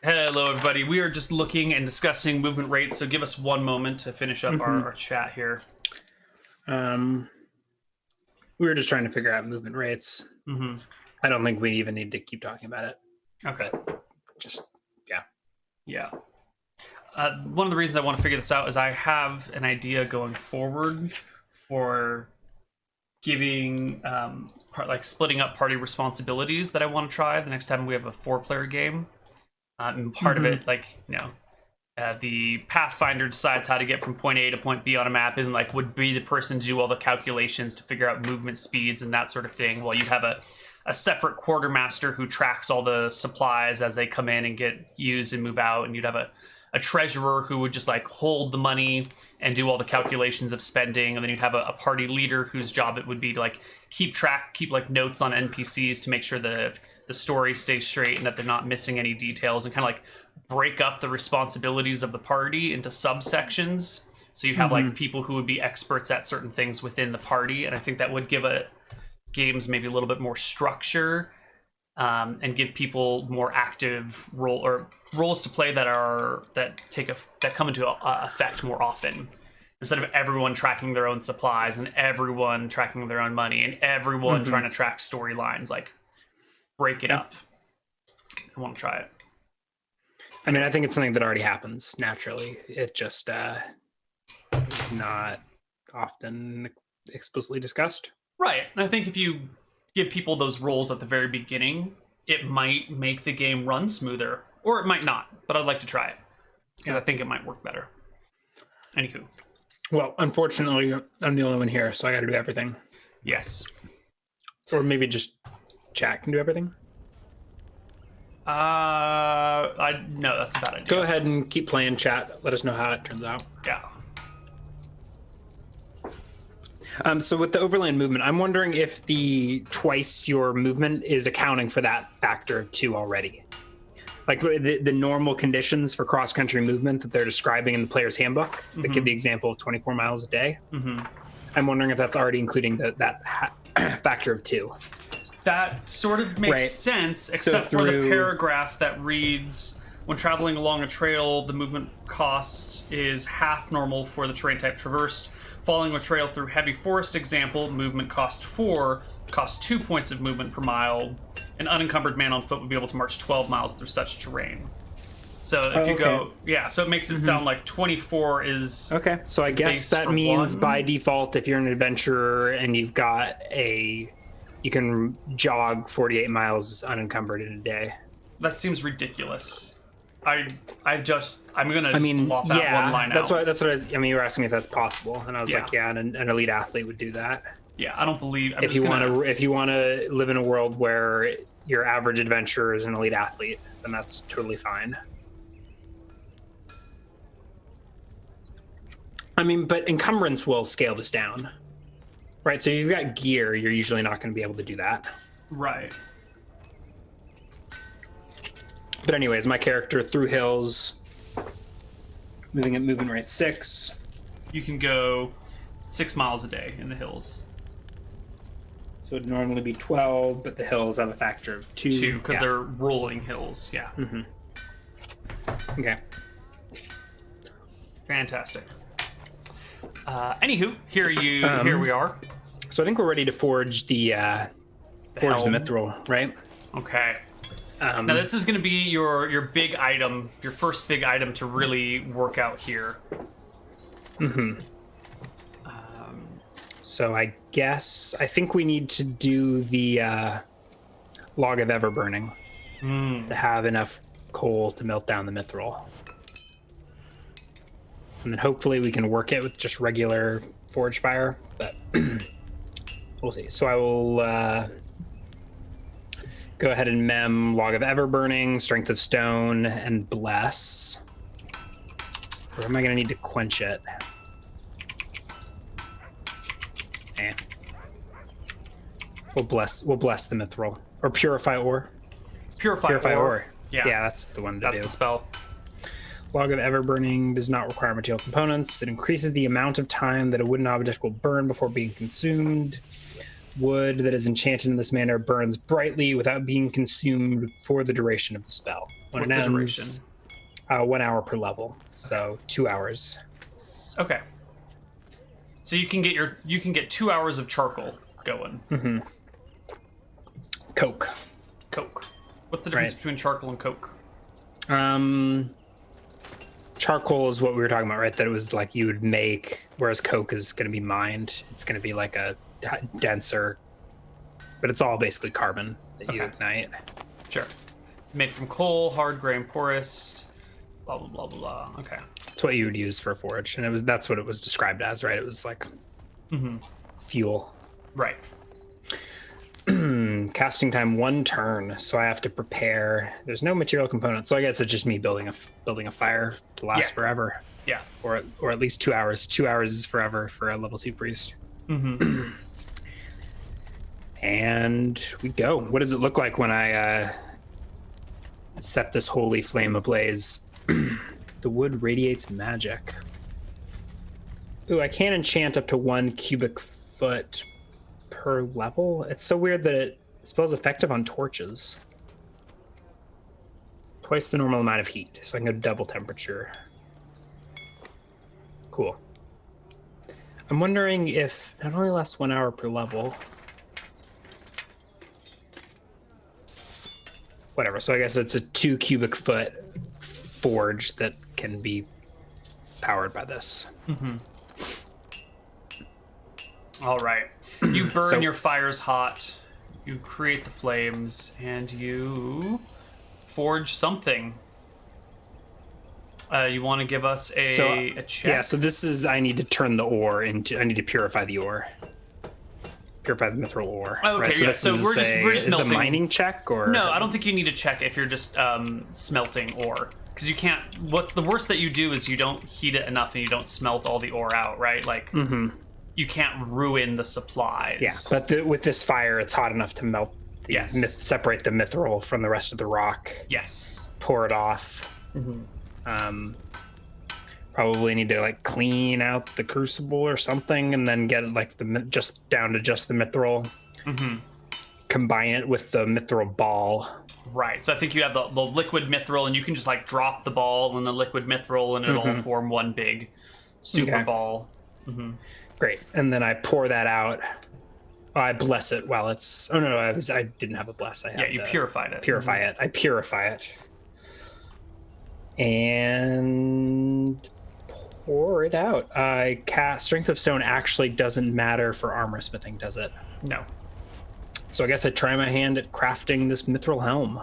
Hello, everybody. We are just looking and discussing movement rates, so give us one moment to finish up our chat here. We were just trying to figure out movement rates. I don't think we even need to keep talking about it. Okay. Yeah. One of the reasons I want to figure this out is I have an idea going forward for giving, splitting up party responsibilities that I want to try the next time we have a 4-player game. And part of it, the Pathfinder decides how to get from point A to point B on a map and would be the person to do all the calculations to figure out movement speeds and that sort of thing. While you'd have a separate quartermaster who tracks all the supplies as they come in and get used and move out. And you'd have a treasurer who would just hold the money and do all the calculations of spending. And then you'd have a party leader whose job it would be to keep notes on NPCs to make sure the story stays straight and that they're not missing any details, and kind of break up the responsibilities of the party into subsections. So you have people who would be experts at certain things within the party. And I think that would give games maybe a little bit more structure, and give people more active roles to play that come into effect more often, instead of everyone tracking their own supplies and everyone tracking their own money and everyone trying to track storylines. Break it up. I want to try it. I mean, I think it's something that already happens naturally. It just is not often explicitly discussed. Right. And I think if you give people those roles at the very beginning, it might make the game run smoother, or it might not, but I'd like to try it because I think it might work better. Anywho. Well, unfortunately, I'm the only one here, so I got to do everything. Yes. Or maybe just chat can do everything. No, that's a bad idea. Go ahead and keep playing chat. Let us know how it turns out. Yeah. So with the Overland movement, I'm wondering if the twice your movement is accounting for that factor of 2 already. The normal conditions for cross-country movement that they're describing in the player's handbook that give the example of 24 miles a day. I'm wondering if that's already including that factor of 2. That sort of makes sense, except for the paragraph that reads, when traveling along a trail, the movement cost is half normal for the terrain type traversed. Following a trail through heavy forest example, movement cost 4, costs 2 points of movement per mile. An unencumbered man on foot would be able to march 12 miles through such terrain. So if you go, so it makes it sound like 24 is... Okay, so I guess that means by default, if you're an adventurer and you've got you can jog 48 miles unencumbered in a day. That seems ridiculous. I'm gonna lop that one line that's out. What you were asking me if that's possible, and I was an elite athlete would do that. Yeah, I don't believe. If you want to live in a world where your average adventurer is an elite athlete, then that's totally fine. But encumbrance will scale this down. Right, so you've got gear, you're usually not going to be able to do that. Right. But anyways, my character through hills, moving at movement rate 6. You can go 6 miles a day in the hills. So it'd normally be 12, but the hills have a factor of 2. 2, because they're rolling hills, yeah. Okay. Fantastic. Anywho, here we are. So I think we're ready to forge the mithril, right? Okay. Now this is going to be your big item, your first big item to really work out here. So I think we need to do the log of everburning to have enough coal to melt down the mithril. And then hopefully we can work it with just regular forge fire, but we'll see. So I will go ahead and mem log of everburning, strength of stone, and bless. Or am I going to need to quench it? We'll bless the mithril. Or purify ore. Purify ore. Yeah, that's the one to do. That's the spell. Log of Everburning does not require material components. It increases the amount of time that a wooden object will burn before being consumed. Wood that is enchanted in this manner burns brightly without being consumed for the duration of the spell. When What's it the ends, duration? 1 hour per level, so 2 hours. Okay. So you can get 2 hours of charcoal going. Coke. Coke. What's the difference Right. between charcoal and coke? Charcoal is what we were talking about, right? That it was like you would make, whereas coke is going to be mined. It's going to be like a denser, but it's all basically carbon that you Okay. ignite. Sure. Made from coal, hard grain, porous. Blah blah blah blah blah. Okay. It's what you would use for a forge, and that's what it was described as, right? It was like fuel. Right. Casting time 1 turn, so I have to prepare. There's no material component, so I guess it's just me building a fire to last Yeah. forever, Yeah. or at least 2 hours. 2 hours is forever for a level 2 priest. And we go. What does it look like when I set this holy flame ablaze? The wood radiates magic. Ooh, I can enchant up to 1 cubic foot per level. It's so weird that it spells effective on torches. Twice the normal amount of heat, so I can go double temperature. Cool. I'm wondering if it only lasts 1 hour per level. Whatever, so I guess it's a 2 cubic foot forge that can be powered by this. All right. You burn So- your fires hot. You create the flames, and you forge something. You want to give us a check? Yeah, so this is, I need to turn the ore into, I need to purify the ore. Purify the mithril ore. Okay, right? yeah, this so is we're just is a melting. mining check, or No, I don't think you need to check if you're just smelting ore. Because you can't. What the worst that you do is you don't heat it enough and you don't smelt all the ore out, right? Like, you can't ruin the supplies. Yeah, but with this fire, it's hot enough to melt the Yes. separate the mithril from the rest of the rock. Yes. Pour it off. Probably need to like clean out the crucible or something, and then get like just down to just the mithril. Combine it with the mithril ball. Right. So I think you have the liquid mithril, and you can just like drop the ball in the liquid mithril, and it'll form one big super Okay. ball. Great, and then I pour that out. I bless it while it's. Oh no, I didn't have a bless. I had Yeah, you to purified it. purify it. I purify it, and pour it out. I cast Strength of Stone. Actually, doesn't matter for armor smithing, does it? No. So I guess I try my hand at crafting this mithril helm.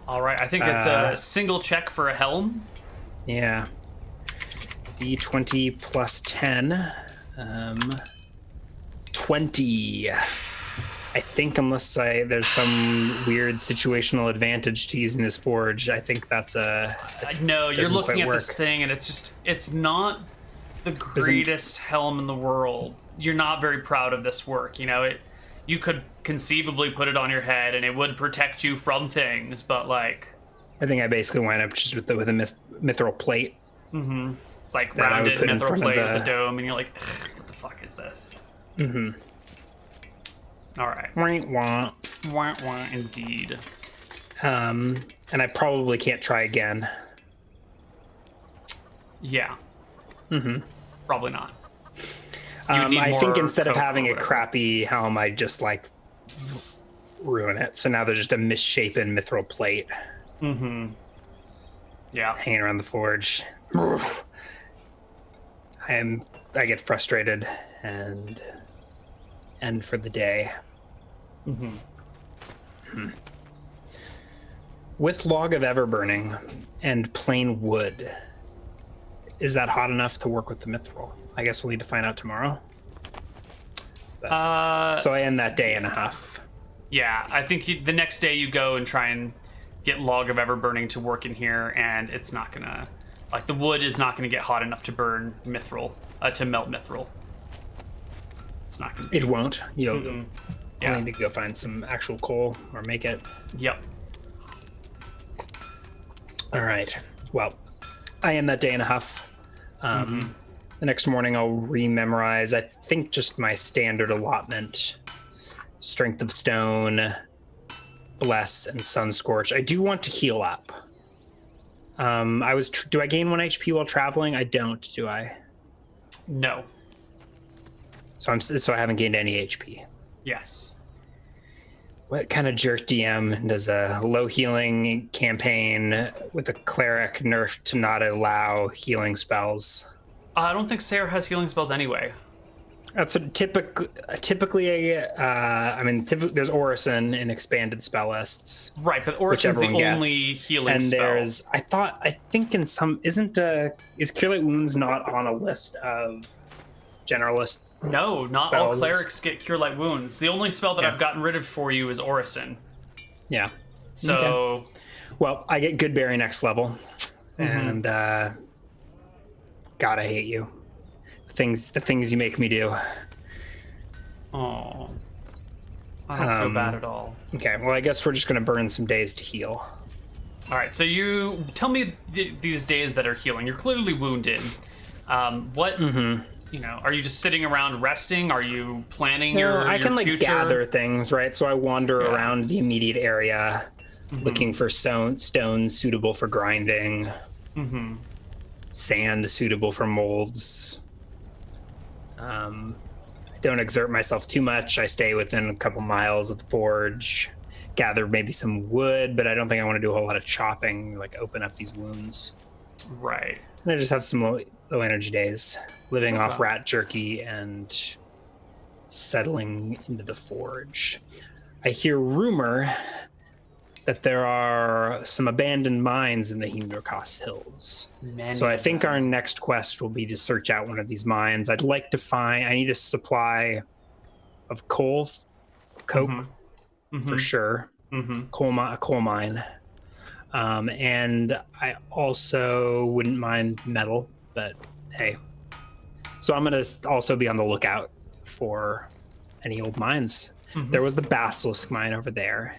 All right. I think it's a single check for a helm. Yeah. D20 plus 10. 20. I think unless there's some weird situational advantage to using this forge, I think that's a... No, you're doesn't looking quite at this work. thing, and it's not the greatest helm in the world. You're not very proud of this work. You know, you could conceivably put it on your head, and it would protect you from things, but like... I think I basically wind up just with a mithril plate. It's like That I would rounded put in mithril front of plate with the- a dome, and you're like, "Ugh, what the fuck is this? All right. Wah, Wah, wah, indeed. and I probably can't try again. Yeah. Probably not. You would need I think more instead of coke or having a whatever. crappy helm, I just like ruin it. So now there's just a misshapen mithril plate Yeah. hanging around the forge. I get frustrated and end for the day. With log of everburning and plain wood, is that hot enough to work with the mithril? I guess we'll need to find out tomorrow. So I end that day and a half. Yeah, I think the next day you go and try and get log of everburning to work in here, and it's not gonna, like, the wood is not gonna get hot enough to burn mithril, to melt mithril. It's not gonna. It won't. You'll Yeah. need to go find some actual coal or make it. Yep. All right. Well, I end that day and a half. The next morning I'll rememorize, I think, just my standard allotment Strength of Stone, Bless, and Sunscorch. I do want to heal up. Do I gain 1 HP while traveling? I don't, do I? No. So I haven't gained any HP. Yes. What kind of jerk DM does a low healing campaign with a cleric nerf to not allow healing spells? I don't think Sarah has healing spells anyway. That's typically there's Orison in expanded spell lists. Right, but Orison's the only healing and spell. And I think in some, is Cure Light Wounds not on a list of generalist? No, not spells? All clerics get Cure Light Wounds. The only spell that I've gotten rid of for you is Orison. Yeah. So... Okay. Well, I get Good Berry next level. And, God, I hate you. The things you make me do. Oh, I don't feel bad at all. Okay, well, I guess we're just going to burn some days to heal. All right, so you tell me these days that are healing. You're clearly wounded. What, are you just sitting around resting? Are you planning your I can future? gather things, right? So I wander around the immediate area looking for stones suitable for grinding, sand suitable for molds. I don't exert myself too much. I stay within a couple miles of the forge, gather maybe some wood, but I don't think I want to do a whole lot of chopping, like open up these wounds. Right. And I just have some low energy days, living off rat jerky and settling into the forge. I hear rumor that there are some abandoned mines in the Hemurkos Hills. So I think our next quest will be to search out one of these mines. I need a supply of coke for sure. A coal mine. And I also wouldn't mind metal, but hey. So I'm going to also be on the lookout for any old mines. There was the Basilisk mine over there.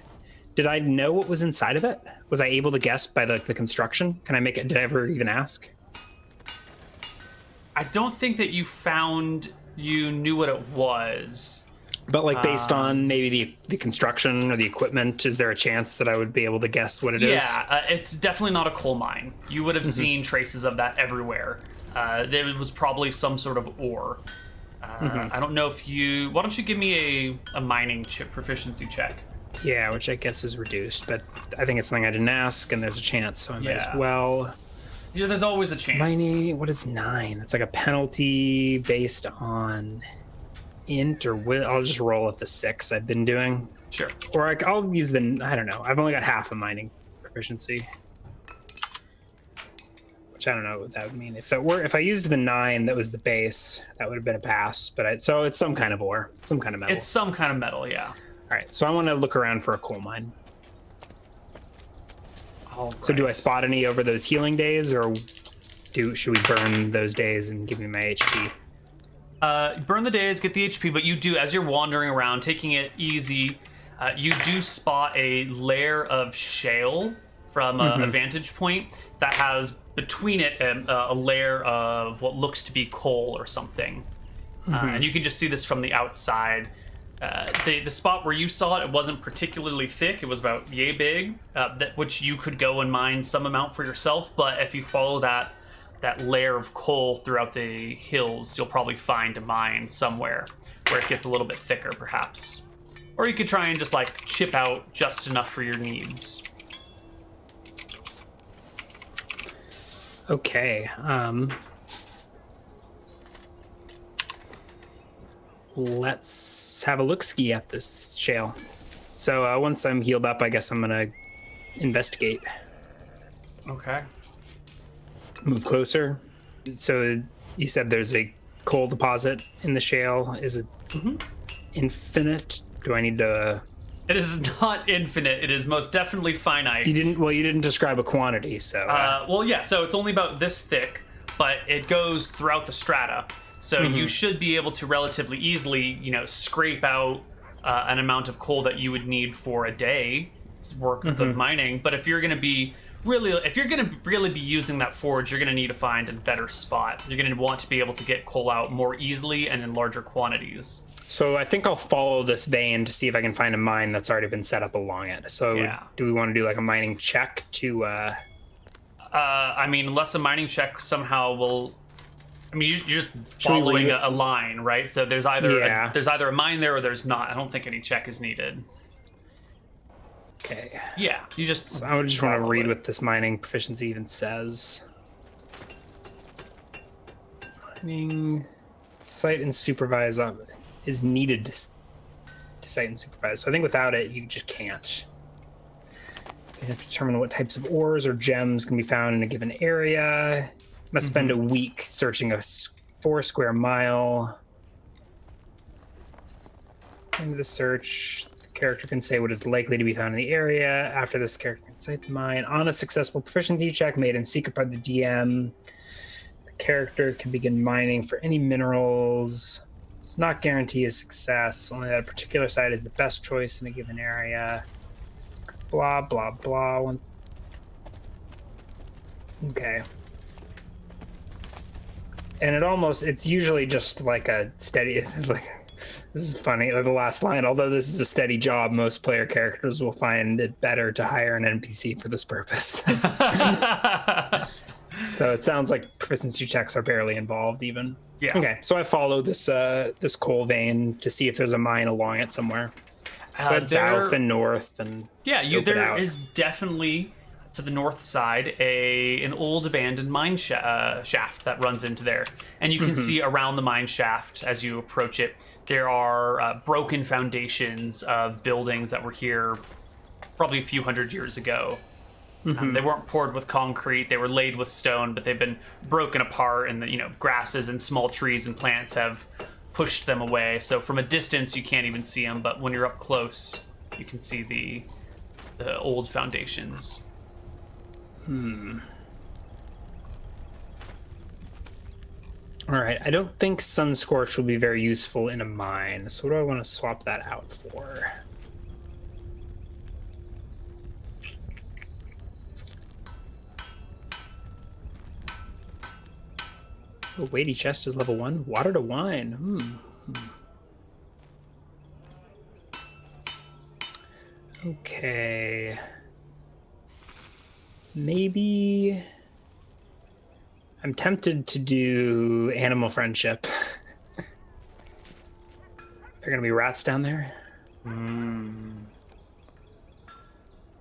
Did I know what was inside of it? Was I able to guess by the construction? Can I make it? Did I ever even ask? I don't think that you knew what it was. But based on maybe the construction or the equipment, is there a chance that I would be able to guess what it is? Yeah, it's definitely not a coal mine. You would have seen traces of that everywhere. There was probably some sort of ore. I don't know if why don't you give me a mining proficiency check? Yeah, which I guess is reduced, but I think it's something I didn't ask, and there's a chance, so I might as well. Yeah, there's always a chance. Mining, what is 9? It's like a penalty based on int or I'll just roll at the 6 I've been doing. Sure. Or I'll use I don't know. I've only got half a mining proficiency. Which I don't know what that would mean. If I used the 9 that was the base, that would have been a pass. But so it's some kind of ore, some kind of metal. It's some kind of metal, yeah. All right, so I want to look around for a coal mine. So do I spot any over those healing days, or should we burn those days and give me my HP? Burn the days, get the HP, but you do, as you're wandering around, taking it easy, you do spot a layer of shale from a vantage point that has between it a layer of what looks to be coal or something. And you can just see this from the outside. The spot where you saw it wasn't particularly thick. It was about yay big, which you could go and mine some amount for yourself. But if you follow that layer of coal throughout the hills, you'll probably find a mine somewhere where it gets a little bit thicker, perhaps. Or you could try and just chip out just enough for your needs. Okay. Let's have a look-ski at this shale. So once I'm healed up, I guess I'm gonna investigate. Okay. Move closer. So you said there's a coal deposit in the shale. Is it infinite? Do I need to? It is not infinite. It is most definitely finite. You didn't describe a quantity, so. Well, yeah. So it's only about this thick, but it goes throughout the strata. So you should be able to relatively easily, scrape out an amount of coal that you would need for a day's work of the mining. But if you're going to really be using that forge, you're going to need to find a better spot. You're going to want to be able to get coal out more easily and in larger quantities. So I think I'll follow this vein to see if I can find a mine that's already been set up along it. So Yeah. do we want to do like a mining check to... I mean, unless a mining check somehow will... I mean, you're just Should we following leave it? a line, right? So there's either Yeah. there's either a mine there or there's not. I don't think any check is needed. Okay. Yeah, you just... So I just want to follow read it. what this mining proficiency even says. Mining site and supervise is needed to site and supervise. So I think without it, you just can't. You have to determine what types of ores or gems can be found in a given area. Must spend a week searching a 4 square mile. Into the search, the character can say what is likely to be found in the area. After this, character can cite the mine. On a successful proficiency check made in secret by the DM, the character can begin mining for any minerals. Does not guarantee a success, only that a particular site is the best choice in a given area. Blah, blah, blah. Okay. And it's usually just like a steady, like, this is funny, the last line, although this is a steady job, most player characters will find it better to hire an NPC for this purpose. So it sounds like proficiency checks are barely involved even. Yeah. Okay, so I follow this this coal vein to see if there's a mine along it somewhere. So it's south and north and yeah, scope it there out. is definitely to the north side an old abandoned mine shaft that runs into there, and you can see around the mine shaft as you approach it. There are broken foundations of buildings that were here probably a few hundred years ago. They weren't poured with concrete; they were laid with stone, but they've been broken apart, and the grasses and small trees and plants have pushed them away. So from a distance, you can't even see them, but when you're up close, you can see the old foundations. All right, I don't think Sun Scorch will be very useful in a mine. So what do I want to swap that out for? Oh, weighty chest is level 1. Water to wine. Okay. Maybe I'm tempted to do animal friendship. There gonna be rats down there?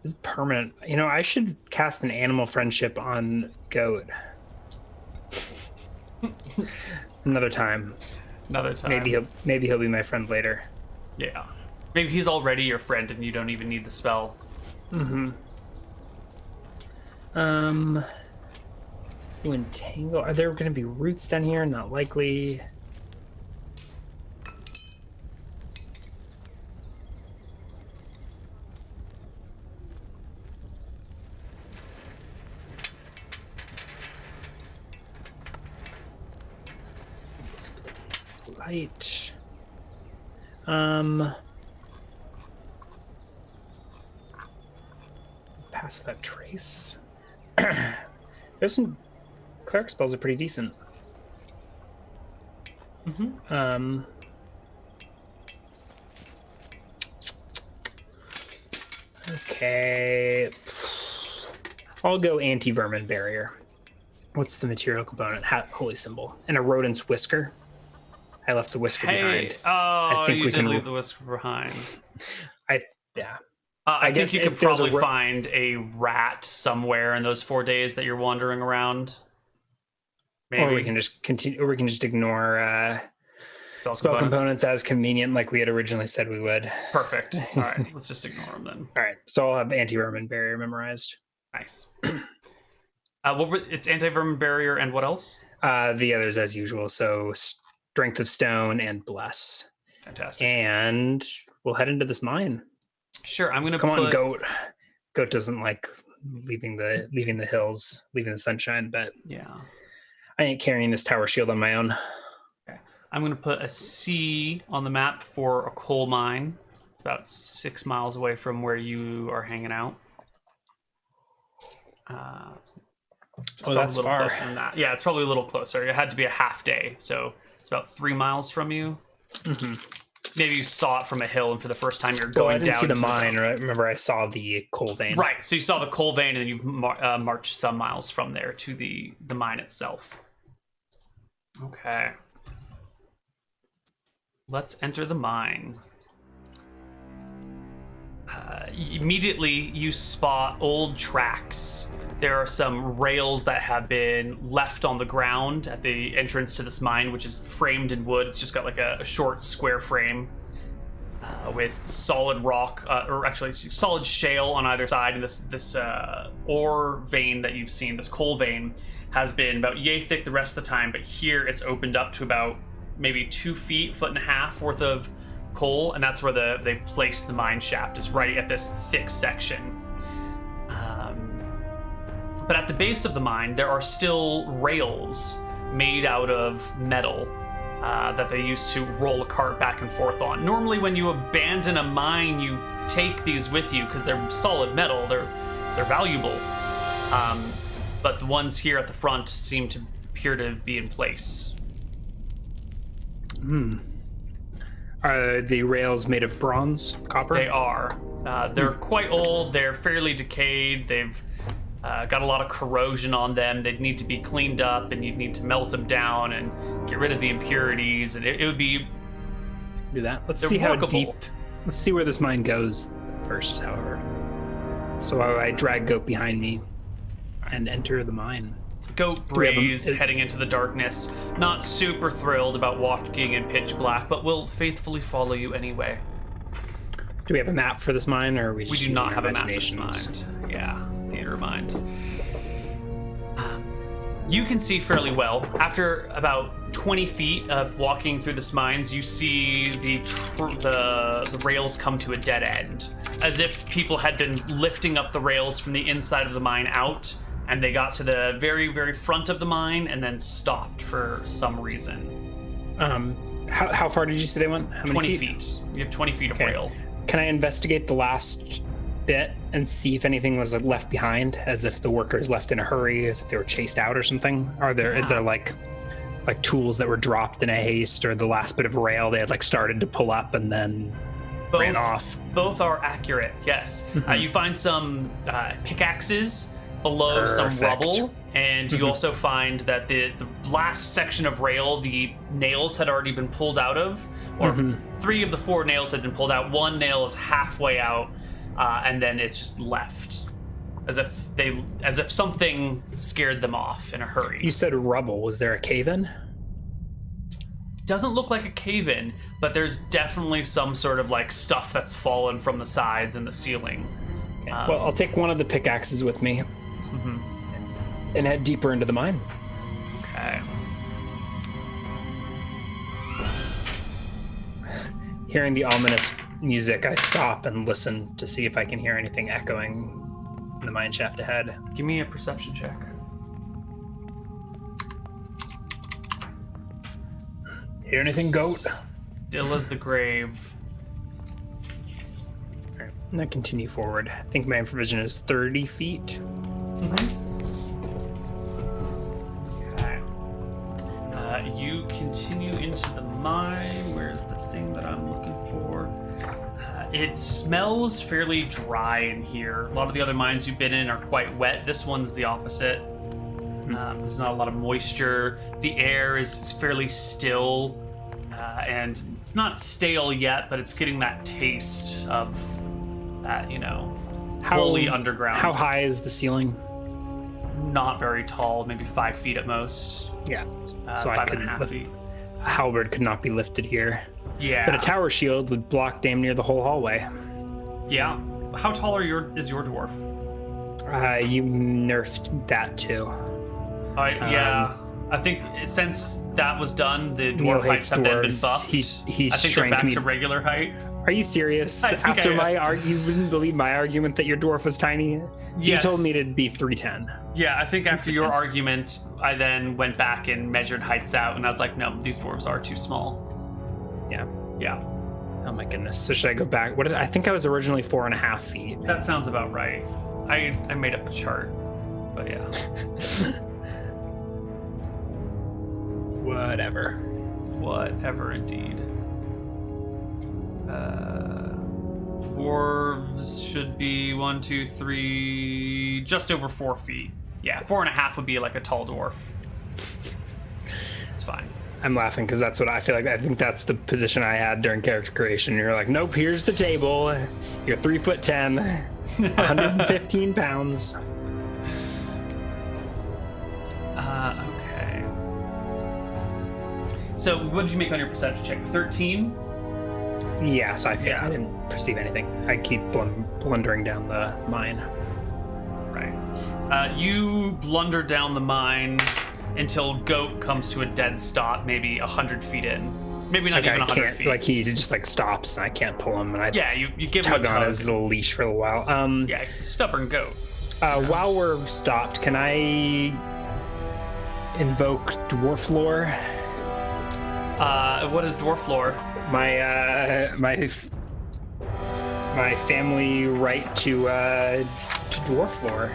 This is permanent. I should cast an animal friendship on Goat. Another time. Maybe he'll be my friend later. Yeah. Maybe he's already your friend and you don't even need the spell. Entangle. Are there going to be roots down here? Not likely. Light. Pass without trace. There's some cleric spells are pretty decent. Okay. I'll go anti-vermin barrier. What's the material component? Holy symbol. And a rodent's whisker. I left the whisker behind. I think you did leave the whisker behind. I guess you could probably find a rat somewhere in those 4 days that you're wandering around. Maybe. Or we can just continue, or we can just ignore spell components as convenient, like we had originally said we would. Perfect. All right, let's just ignore them then. All right, so I'll have anti-vermin barrier memorized. Nice. It's anti-vermin barrier and what else? The others as usual. So strength of stone and bless. Fantastic. And we'll head into this mine. Sure, I'm gonna come on, Goat. Goat doesn't like leaving the hills, leaving the sunshine, but yeah, I ain't carrying this tower shield on my own. Okay, I'm gonna put a C on the map for a coal mine. It's about 6 miles away from where you are hanging out. That's a little far. Closer than that. Yeah, it's probably a little closer. It had to be a half day, so it's about 3 miles from you. maybe you saw it from a hill, and for the first time you're Well, going I didn't down see the into mine. Right? Remember, I saw the coal vein. Right, so you saw the coal vein, and then you've marched some miles from there to the mine itself. Okay. Let's enter the mine. Immediately, you spot old tracks. There are some rails that have been left on the ground at the entrance to this mine, which is framed in wood. It's just got like a short square frame with solid rock, or actually solid shale on either side. And this ore vein that you've seen, this coal vein, has been about yay thick the rest of the time, but here it's opened up to about maybe 2 feet, 1.5 feet worth of coal, and that's where they've placed the mine shaft, is right at this thick section. But at the base of the mine, there are still rails made out of metal that they used to roll a cart back and forth on. Normally, when you abandon a mine, you take these with you because they're solid metal. They're valuable. But the ones here at the front seem to appear to be in place. Are the rails made of bronze, copper? They are. They're quite old. They're fairly decayed. They've got a lot of corrosion on them. They'd need to be cleaned up, and you'd need to melt them down and get rid of the impurities. And it would be... Do that. Let's see how workable. deep... Let's see where this mine goes first, however. So I drag Goat behind me and enter the mine. Goat brays heading into the darkness, not super thrilled about walking in pitch black, but will faithfully follow you anyway. Do we have a map for this mine, or are we just We do using not our have a map for this imaginations? mind. Yeah, theater of mind. You can see fairly well. After about 20 feet of walking through this mines, you see the rails come to a dead end, as if people had been lifting up the rails from the inside of the mine out, and they got to the very, very front of the mine and then stopped for some reason. How far did you say they went? How many 20 feet. You have 20 feet of rail. Can I investigate the last bit and see if anything was left behind, as if the workers left in a hurry, as if they were chased out or something? Is there like tools that were dropped in a haste, or the last bit of rail they had started to pull up and then ran off? Both are accurate, yes. You find some pickaxes below some rubble, and you also find that the last section of rail, the nails had already been pulled out of, or 3 of the 4 nails had been pulled out. 1 nail is halfway out, and then it's just left, as if something scared them off in a hurry. You said rubble. Was there a cave-in? Doesn't look like a cave-in, but there's definitely some sort of stuff that's fallen from the sides and the ceiling. Well, I'll take one of the pickaxes with me and head deeper into the mine. Okay. Hearing the ominous music, I stop and listen to see if I can hear anything echoing in the mine shaft ahead. Give me a perception check. Hear anything, Goat? Still as the grave. All right, and I continue forward. I think my vision is 30 feet. Okay. You continue into the mine. Where's the thing that I'm looking for? It smells fairly dry in here. A lot of the other mines you've been in are quite wet. This one's the opposite. There's not a lot of moisture. The air is fairly still, and it's not stale yet, but it's getting that taste of that, holy underground. How high is the ceiling? Not very tall, maybe 5 feet at most. Yeah, So 5.5 feet. A halberd could not be lifted here. Yeah. But a tower shield would block damn near the whole hallway. Yeah. How tall is your dwarf? You nerfed that too. Yeah. I think since that was done, the Neal dwarf heights have then been dwarves. buffed. He's I think they're shrank back me. to regular height. Are you serious? I think After I- you wouldn't believe my argument that your dwarf was tiny? So You Yes. told me to be 310. Yeah, I think after your argument, I then went back and measured heights out, and I was like, no, these dwarves are too small. Yeah. Yeah, Oh my goodness. So should I go back? I think I was originally 4.5 feet. that sounds about right. I made up a chart, but yeah. Whatever. Whatever, indeed. Dwarves should be 1, 2, 3, just over 4 feet. Yeah, 4.5 would be like a tall dwarf. It's fine. I'm laughing because that's what I feel like. I think that's the position I had during character creation. You're like, nope, here's the table. You're 3'10", 115 pounds. Okay. So what did you make on your perception check? 13? Yeah, so I didn't perceive anything. I keep blundering down the mine. Right. You blunder down the mine until Goat comes to a dead stop, maybe 100 feet in. Maybe not even 100 feet. Like he just like stops and I can't pull him. And I you give him a tug on his little leash for a little while. Yeah, it's a stubborn goat. While we're stopped, can I invoke dwarf lore? What is dwarf lore? My family right to dwarf lore.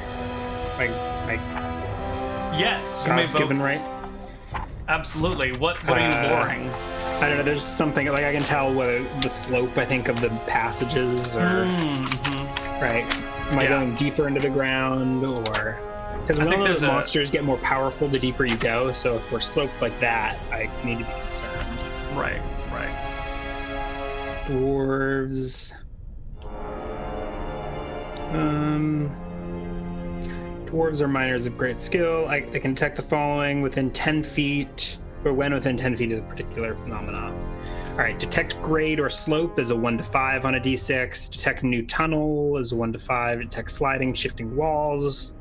Yes, you God's given right. Absolutely. What are you loring? I don't know. There's something like I can tell whether the slope, I think, of the passages, or right. Am I going deeper into the ground, or because one of those monsters get more powerful the deeper you go? So if we're sloped like that, I need to be concerned. Right. Dwarves. Dwarves are miners of great skill. They can detect the following within 10 feet, or when within 10 feet of the particular phenomena. All right, detect grade or slope is a 1 to 5 on a d6. Detect new tunnel is a 1 to 5. Detect sliding, shifting walls.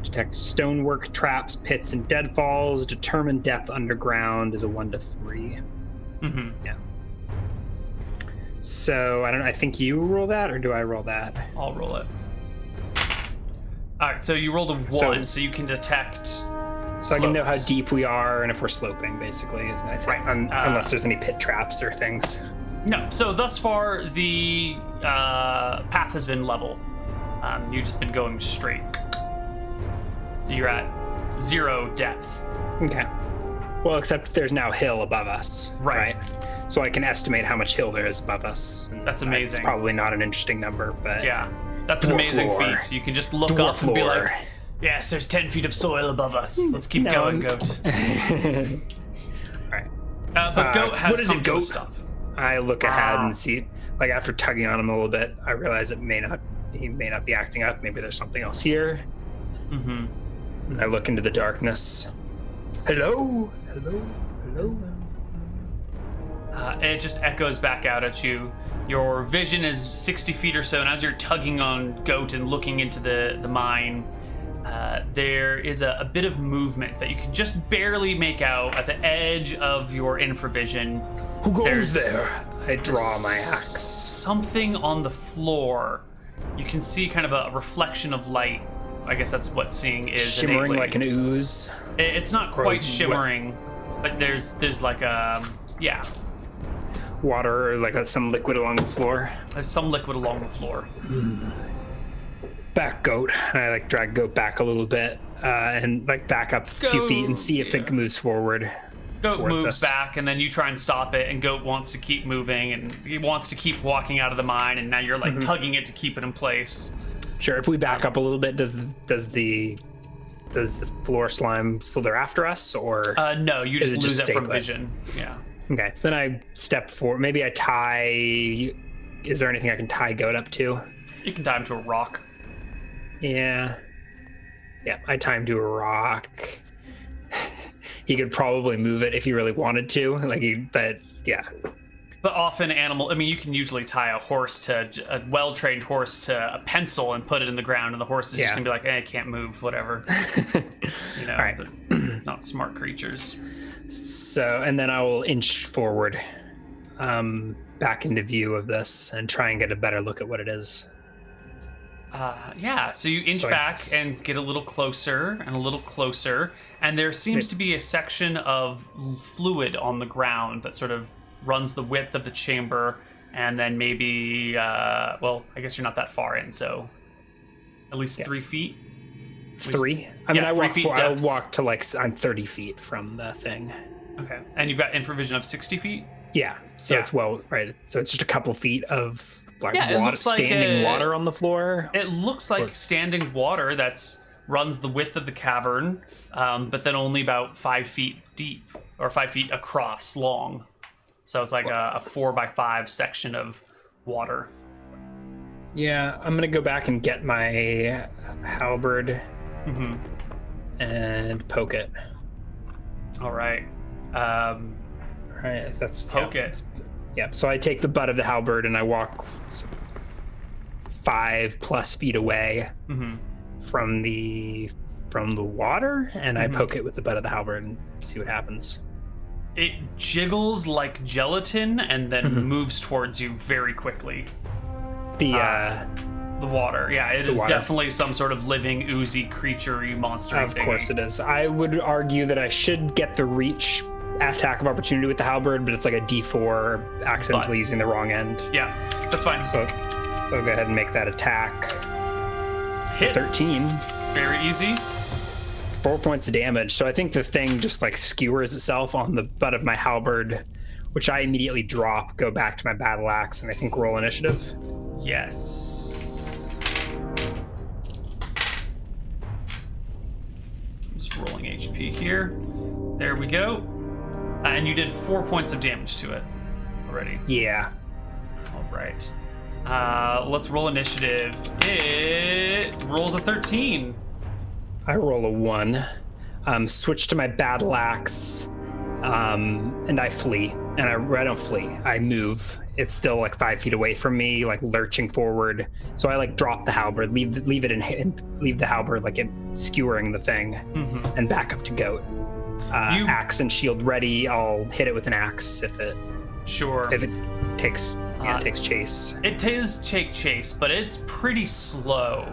Detect stonework, traps, pits, and deadfalls. Determine depth underground is a 1 to 3. Mm-hmm. Yeah. So I think you roll that, or do I roll that? I'll roll it. All right, so you rolled a 1, so you can detect slopes. So I can know how deep we are and if we're sloping, basically, I think, unless there's any pit traps or things. No, so thus far the path has been level. You've just been going straight. You're at 0 depth. Okay. Well, except there's now hill above us. Right. So I can estimate how much hill there is above us. That's amazing. It's probably not an interesting number, but... Yeah. That's an amazing feat. You can just look up and be like, yes, there's 10 feet of soil above us. Let's keep going, Goat. All right. But Goat has come to a stop. I look ahead and see, like after tugging on him a little bit, I realize he may not be acting up. Maybe there's something else here. Mm-hmm. And I look into the darkness. Hello? It just echoes back out at you. Your vision is 60 feet or so, and as you're tugging on Goat and looking into the mine, there is a bit of movement that you can just barely make out at the edge of your infravision. Who goes there? I draw my axe. Something on the floor. You can see kind of a reflection of light. I guess that's what seeing is. Shimmering like an ooze. It's not quite shimmering, but there's like water, or like some liquid along the floor. There's some liquid along the floor. Back, Goat. And I drag Goat back a little bit and back up a few feet and see if it moves forward. Goat moves back, and then you try and stop it, and Goat wants to keep moving, and he wants to keep walking out of the mine, and now you're tugging it to keep it in place. Sure. If we back up a little bit, does the floor slime slither after us, or no? You just lose it from vision. Yeah. Okay. Then I step forward. Maybe I tie. Is there anything I can tie Goat up to? You can tie him to a rock. Yeah. I tie him to a rock. He could probably move it if he really wanted to. But yeah. But often you can usually tie a well-trained horse to a pencil and put it in the ground, and the horse is just gonna be like, I can't move, whatever. All right. Not smart creatures. So, and then I will inch forward, back into view of this and try and get a better look at what it is. So you inch back and get a little closer and a little closer, and there seems to be a section of fluid on the ground that sort of runs the width of the chamber, and then maybe I guess you're not that far in, so at least 3 feet. 3? I mean, I walk to I'm 30 feet from the thing. Okay, and you've got infravision of 60 feet. Yeah. So Yeah. it's right. So it's just a couple feet of like Yeah, it water, looks like standing water on the floor. It looks like standing water that's runs the width of the cavern, but then only about 5 feet deep or 5 feet across long. So it's like a 4x5 section of water. Yeah, I'm gonna go back and get my halberd and poke it. All right. Right, that's Poke it. Yeah, so I take the butt of the halberd and I walk 5+ feet away from the water, and I poke it with the butt of the halberd and see what happens. It jiggles like gelatin and then moves towards you very quickly. The water. Yeah, it is definitely some sort of living, oozy, creature-y monster. Of course it is. I would argue that I should get the reach attack of opportunity with the halberd, but it's like a D4 accidentally using the wrong end. Yeah, that's fine. So go ahead and make that attack. Hit. 13. Very easy. 4 points of damage. So I think the thing just like skewers itself on the butt of my halberd, which I immediately drop, go back to my battle axe, and I think roll initiative. Yes. Just rolling HP here. There we go. And you did 4 points of damage to it already. Yeah. All right. Let's roll initiative. It rolls a 13. I roll a 1. Switch to my battle axe, and I flee. And I don't flee. I move. It's still like 5 feet away from me, like lurching forward. So I like drop the halberd, leave it and leave the halberd like it skewering the thing, and back up to Goat. Axe and shield ready. I'll hit it with an axe if it takes chase. It does take chase, but it's pretty slow.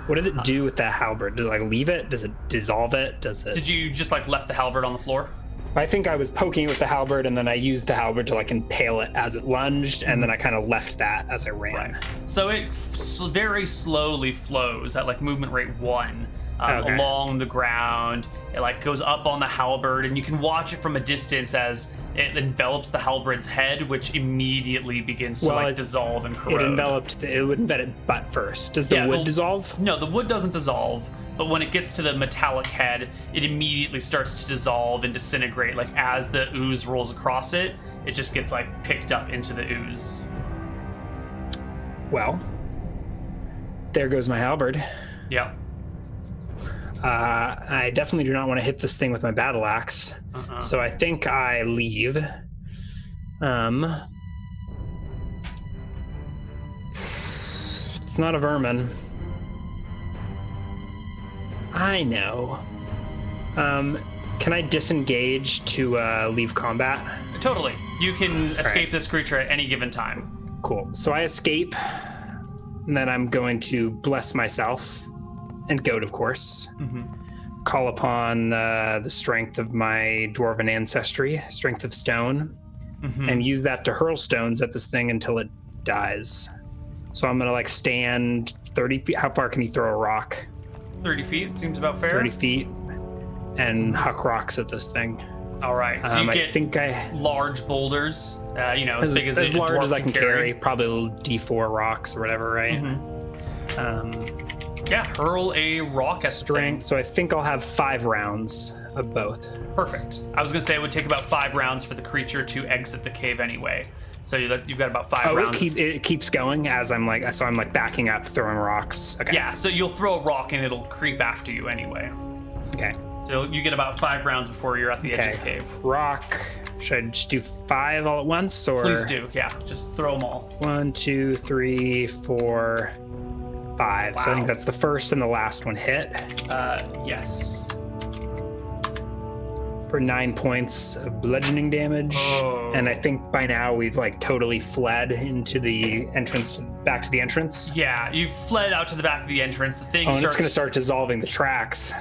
What does it do with that halberd? Does it like leave it? Does it dissolve it? Did you just like left the halberd on the floor? I think I was poking it with the halberd, and then I used the halberd to like impale it as it lunged, and then I kind of left that as I ran. Right. So it very slowly flows at like movement rate 1 along the ground. It like goes up on the halberd, and you can watch it from a distance as it envelops the halberd's head, which immediately begins to dissolve and corrode. It would embed it butt first. Does the wood dissolve? No, the wood doesn't dissolve. But when it gets to the metallic head, it immediately starts to dissolve and disintegrate. Like as the ooze rolls across it, it just gets like picked up into the ooze. Well, there goes my halberd. Yeah. I definitely do not want to hit this thing with my battle axe. So I think I leave. It's not a vermin. I know. Can I disengage to leave combat? Totally. You can escape this creature at any given time. Cool. So I escape, and then I'm going to bless myself, and Goat, of course. Call upon the strength of my dwarven ancestry, strength of stone, and use that to hurl stones at this thing until it dies. So I'm gonna like stand 30 feet. How far can you throw a rock? 30 feet seems about fair. 30 feet, and huck rocks at this thing. All right, so you get large boulders, as big as large as I can carry. Probably little D4 rocks or whatever, right? Hurl a rock at strength. The thing. So I think I'll have 5 rounds of both. Perfect. I was gonna say it would take about 5 rounds for the creature to exit the cave anyway. So you've got about 5 rounds. It keeps going as I'm like backing up, throwing rocks. Okay. Yeah, so you'll throw a rock and it'll creep after you anyway. Okay. So you get about 5 rounds before you're at the edge of the cave. Rock. Should I just do 5 all at once, or? Please do. Yeah, just throw them all. 1, 2, 3, 4, 5. Wow. So I think that's the first and the last one hit. Yes. For 9 points of bludgeoning damage. And I think by now we've like totally fled into the entrance, back to the entrance. Yeah, you've fled out to the back of the entrance. The thing and it's going to start dissolving the tracks.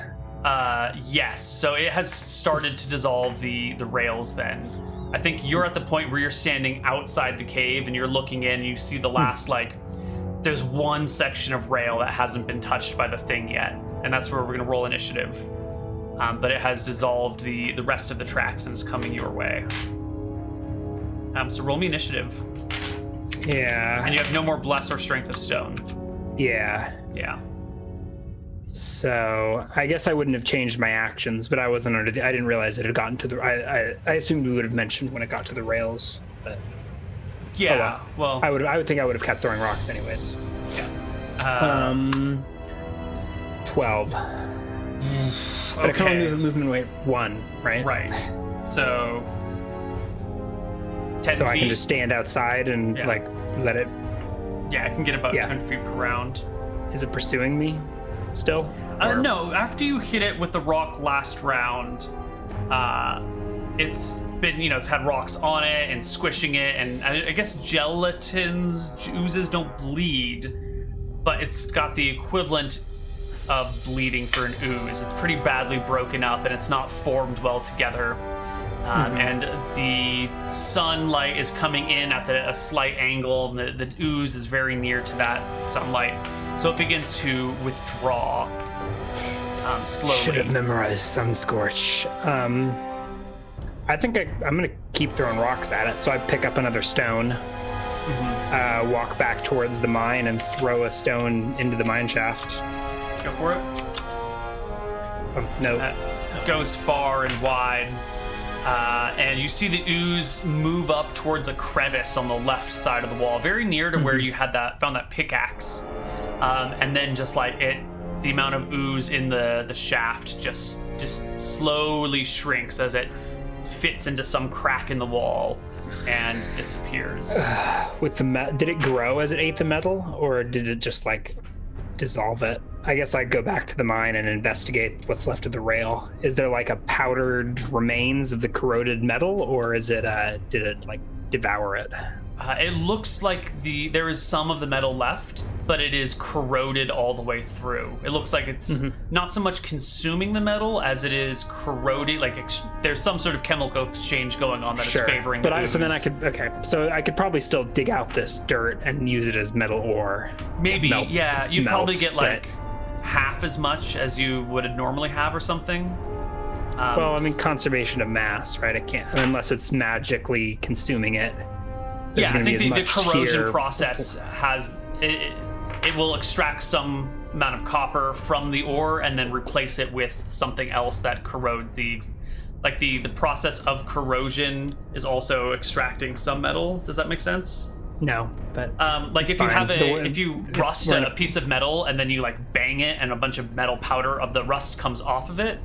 Yes, so it has started to dissolve the rails then. I think you're at the point where you're standing outside the cave and you're looking in and you see the last there's one section of rail that hasn't been touched by the thing yet, and that's where we're going to roll initiative. But it has dissolved the rest of the tracks and is coming your way. So roll me initiative. Yeah. And you have no more bless or strength of stone. Yeah. Yeah. So I guess I wouldn't have changed my actions, but I wasn't under I didn't realize it had gotten to the. I assumed we would have mentioned when it got to the rails. But Yeah. Well, I would think I would have kept throwing rocks anyways. yeah. 12. But I can only move movement weight 1, right? Right. So 10 So feet. I can just stand outside and like let it. Yeah, I can get about 10 feet per round. Is it pursuing me still? No, after you hit it with the rock last round, it's been, it's had rocks on it and squishing it, and I guess gelatins, oozes don't bleed, but it's got the equivalent of bleeding for an ooze. It's pretty badly broken up and it's not formed well together. And the sunlight is coming in at a slight angle, and the ooze is very near to that sunlight. So it begins to withdraw slowly. Should have memorized Sun Scorch. I think I'm going to keep throwing rocks at it. So I pick up another stone, walk back towards the mine, and throw a stone into the mine shaft. Go for it. No. It goes far and wide. And you see the ooze move up towards a crevice on the left side of the wall, very near to where you had found that pickaxe. And then just like the amount of ooze in the shaft just slowly shrinks as it fits into some crack in the wall and disappears. With the did it grow as it ate the metal, or did it just like dissolve it? I guess I'd go back to the mine and investigate what's left of the rail. Is there like a powdered remains of the corroded metal, or is it did it like devour it? It looks like there is some of the metal left, but it is corroded all the way through. It looks like it's not so much consuming the metal as it is corroding. Like there's some sort of chemical exchange going on that is favoring the ooze. So then I could probably still dig out this dirt and use it as metal ore. Maybe, you'd probably get like half as much as you would normally have or something. Well, I mean, conservation of mass, right? It can't, unless it's magically consuming it. I think the corrosion process has it will extract some amount of copper from the ore and then replace it with something else that corrodes the process of corrosion is also extracting some metal. Does that make sense? No, but like if you rust a piece of metal and then you like bang it and a bunch of metal powder of the rust comes off of it,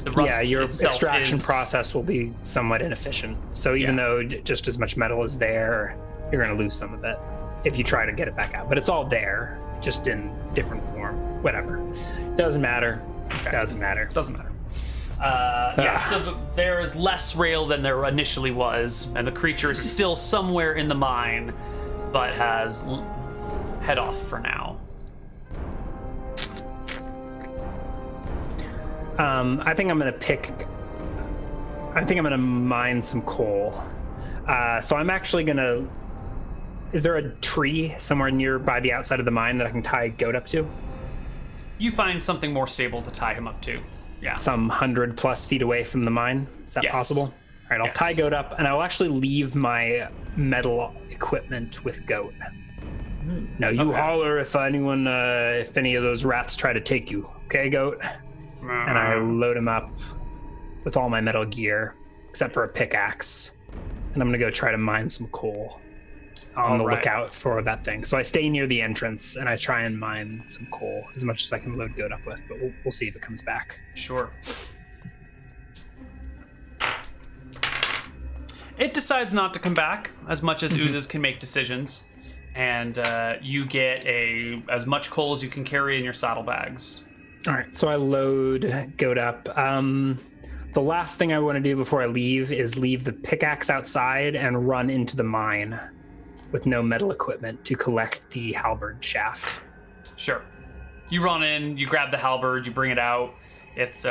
the rust your extraction process will be somewhat inefficient. So even though just as much metal is there, you're going to lose some of it if you try to get it back out. But it's all there, just in different form. Whatever. Doesn't matter. Okay. Doesn't matter. So there is less rail than there initially was, and the creature is still somewhere in the mine, but has head off for now. I think I'm gonna mine some coal. So I'm actually gonna. Is there a tree somewhere nearby the outside of the mine that I can tie Goat up to? You find something more stable to tie him up to. Yeah. Some 100+ feet away from the mine. Is that possible? All right, I'll tie Goat up, and I'll actually leave my metal equipment with Goat. Now you holler if any of those rats try to take you. Okay, Goat? And I load him up with all my metal gear, except for a pickaxe. And I'm gonna go try to mine some coal on the lookout for that thing. So I stay near the entrance and I try and mine some coal as much as I can load Goat up with, but we'll see if it comes back. Sure. It decides not to come back as much as oozes can make decisions. And you get as much coal as you can carry in your saddlebags. All right, so I load Goat up. The last thing I want to do before I leave is leave the pickaxe outside and run into the mine with no metal equipment to collect the halberd shaft. Sure. You run in, you grab the halberd, you bring it out. It's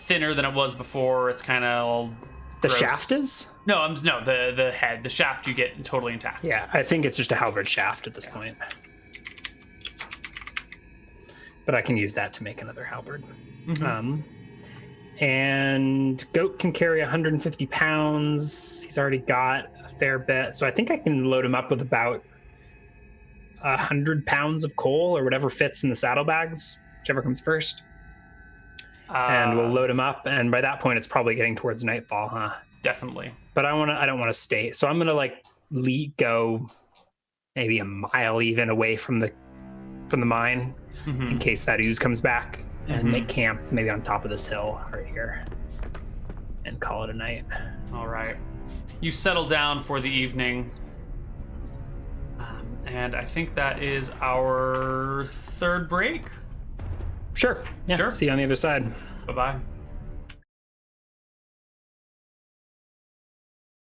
thinner than it was before. It's kind of the shaft is? No, the head. The shaft you get totally intact. Yeah, I think it's just a halberd shaft at this point. But I can use that to make another halberd. And Goat can carry 150 pounds. He's already got a fair bit. So I think I can load him up with about 100 pounds of coal or whatever fits in the saddlebags, whichever comes first. And we'll load him up. And by that point, it's probably getting towards nightfall, huh? Definitely. But I don't want to stay. So I'm going to like go maybe a mile even away from the mine in case that ooze comes back. And make camp maybe on top of this hill right here and call it a night. All right. You settle down for the evening. And I think that is our third break. Sure. Yeah. Sure. See you on the other side. Bye-bye.